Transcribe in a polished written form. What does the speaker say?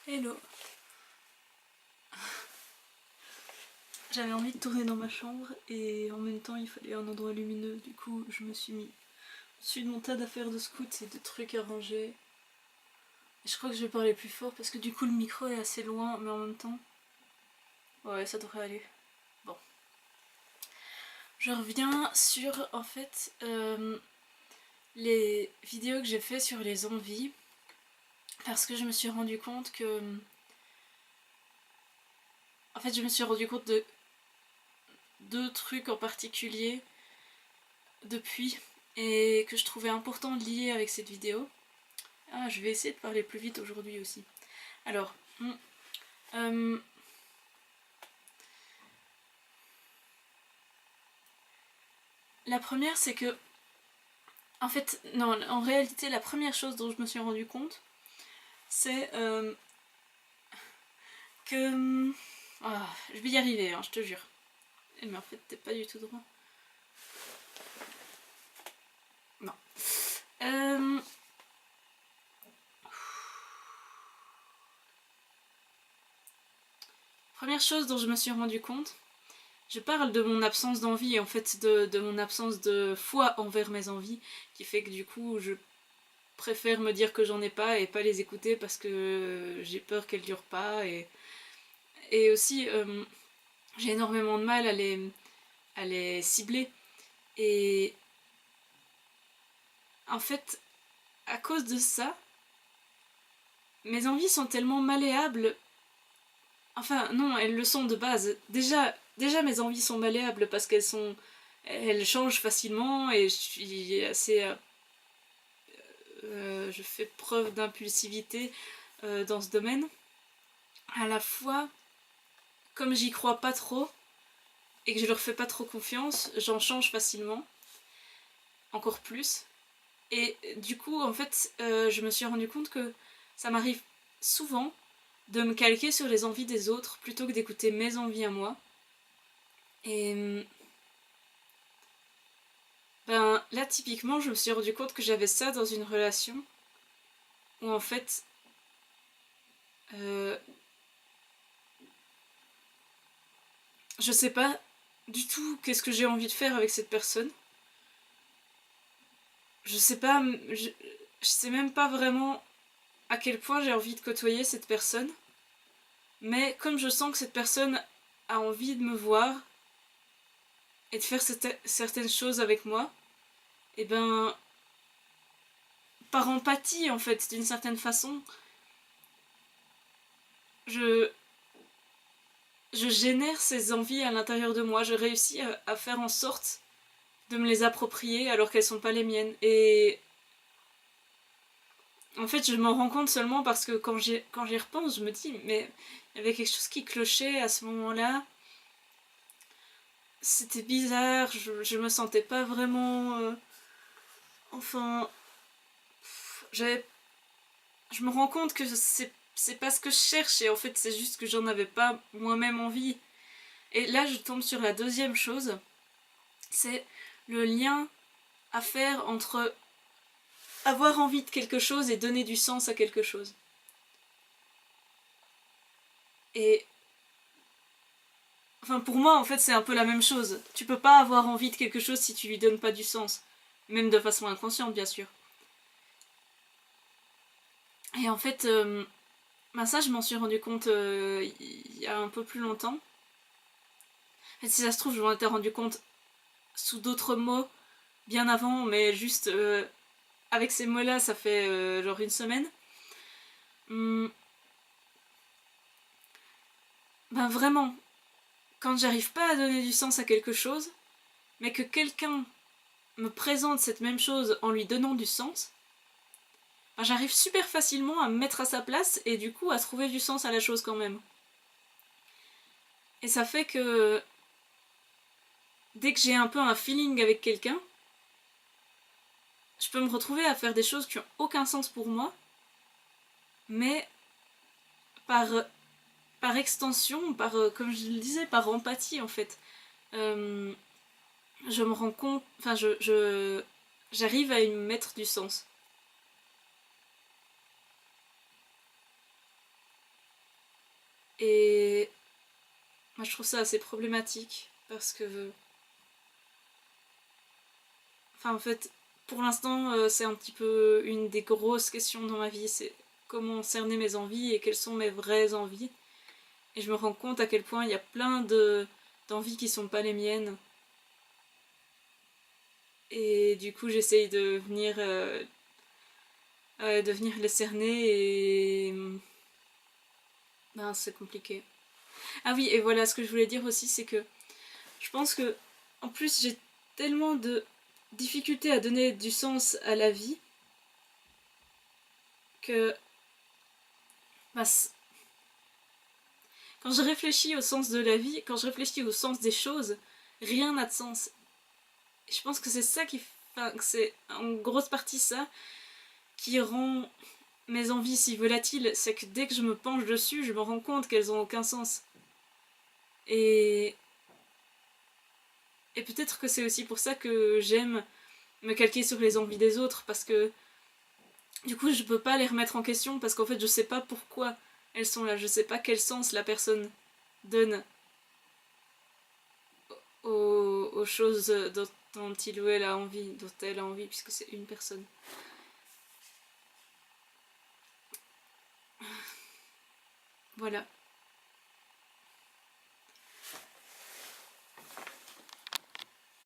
Hello. J'avais envie de tourner dans ma chambre et en même temps il fallait un endroit lumineux, du coup je me suis mis au-dessus de mon tas d'affaires de scout et de trucs à ranger. Et je crois que je vais parler plus fort parce que du coup le micro est assez loin, mais en même temps... Ouais, ça devrait aller. Bon. Je reviens sur en fait les vidéos que j'ai fait sur les envies parce que je me suis rendu compte que... En fait je me suis rendu compte de deux trucs en particulier depuis et que je trouvais important de lier avec cette vidéo. Ah, je vais essayer de parler plus vite aujourd'hui aussi. Alors, euh, la première c'est que, en fait, non, en réalité la première chose dont je me suis rendu compte, c'est que... Ah, je vais y arriver, hein, je te jure. Mais en fait, t'es pas du tout droit. Non. Euh, Première chose dont je me suis rendu compte, je parle de mon absence d'envie, en fait de mon absence de foi envers mes envies, qui fait que du coup je préfère me dire que j'en ai pas et pas les écouter parce que j'ai peur qu'elles durent pas. Et aussi j'ai énormément de mal à les cibler. Et en fait, à cause de ça, mes envies sont tellement malléables. Enfin non, elles le sont de base. Déjà mes envies sont malléables parce elles changent facilement et je suis assez... je fais preuve d'impulsivité dans ce domaine. À la fois, comme j'y crois pas trop et que je leur fais pas trop confiance, j'en change facilement, encore plus. Et du coup, en fait, je me suis rendu compte que ça m'arrive souvent de me calquer sur les envies des autres plutôt que d'écouter mes envies à moi. Et ben là, typiquement, je me suis rendu compte que j'avais ça dans une relation où en fait, euh, je sais pas du tout qu'est-ce que j'ai envie de faire avec cette personne. Je sais pas, je sais même pas vraiment à quel point j'ai envie de côtoyer cette personne. Mais comme je sens que cette personne a envie de me voir et de faire certaines choses avec moi, et ben, par empathie en fait, d'une certaine façon, je, je génère ces envies à l'intérieur de moi. Je réussis à faire en sorte de me les approprier alors qu'elles sont pas les miennes. Et en fait, je m'en rends compte seulement parce que quand j'y repense, je me dis, mais il y avait quelque chose qui clochait à ce moment-là. C'était bizarre, je me sentais pas vraiment... enfin... J'avais... Je me rends compte que c'est pas ce que je cherche et en fait c'est juste que j'en avais pas moi-même envie. Et là je tombe sur la deuxième chose, c'est le lien à faire entre avoir envie de quelque chose et donner du sens à quelque chose. Et enfin pour moi en fait c'est un peu la même chose. Tu peux pas avoir envie de quelque chose si tu lui donnes pas du sens. Même de façon inconsciente bien sûr. Et en fait, ben ça je m'en suis rendu compte il y a un peu plus longtemps. En fait, si ça se trouve je m'en étais rendu compte sous d'autres mots bien avant, mais juste avec ces mots-là ça fait genre une semaine. Hum, ben vraiment, quand j'arrive pas à donner du sens à quelque chose, mais que quelqu'un me présente cette même chose en lui donnant du sens, ben j'arrive super facilement à me mettre à sa place et du coup à trouver du sens à la chose quand même. Et ça fait que dès que j'ai un peu un feeling avec quelqu'un, je peux me retrouver à faire des choses qui ont aucun sens pour moi, mais par, par extension, comme je le disais, par empathie en fait. Euh, je me rends compte, enfin j'arrive à y mettre du sens. Et moi je trouve ça assez problématique parce que... Enfin en fait, pour l'instant c'est un petit peu une des grosses questions dans ma vie, c'est comment cerner mes envies et quelles sont mes vraies envies. Et je me rends compte à quel point il y a plein d'envies qui sont pas les miennes. Et du coup j'essaye de venir les cerner et... Ben, c'est compliqué. Ah oui, et voilà, ce que je voulais dire aussi, c'est que je pense que, en plus, j'ai tellement de difficultés à donner du sens à la vie que, bah, quand je réfléchis au sens de la vie, quand je réfléchis au sens des choses, rien n'a de sens. Et je pense que c'est ça qui, enfin, que c'est en grosse partie ça qui rend mes envies si volatiles, c'est que dès que je me penche dessus, je me rends compte qu'elles ont aucun sens. Et Et peut-être que c'est aussi pour ça que j'aime me calquer sur les envies des autres, parce que du coup je peux pas les remettre en question, parce qu'en fait je sais pas pourquoi elles sont là, je sais pas quel sens la personne donne aux choses dont il ou elle a envie, dont elle a envie, puisque c'est une personne. Voilà.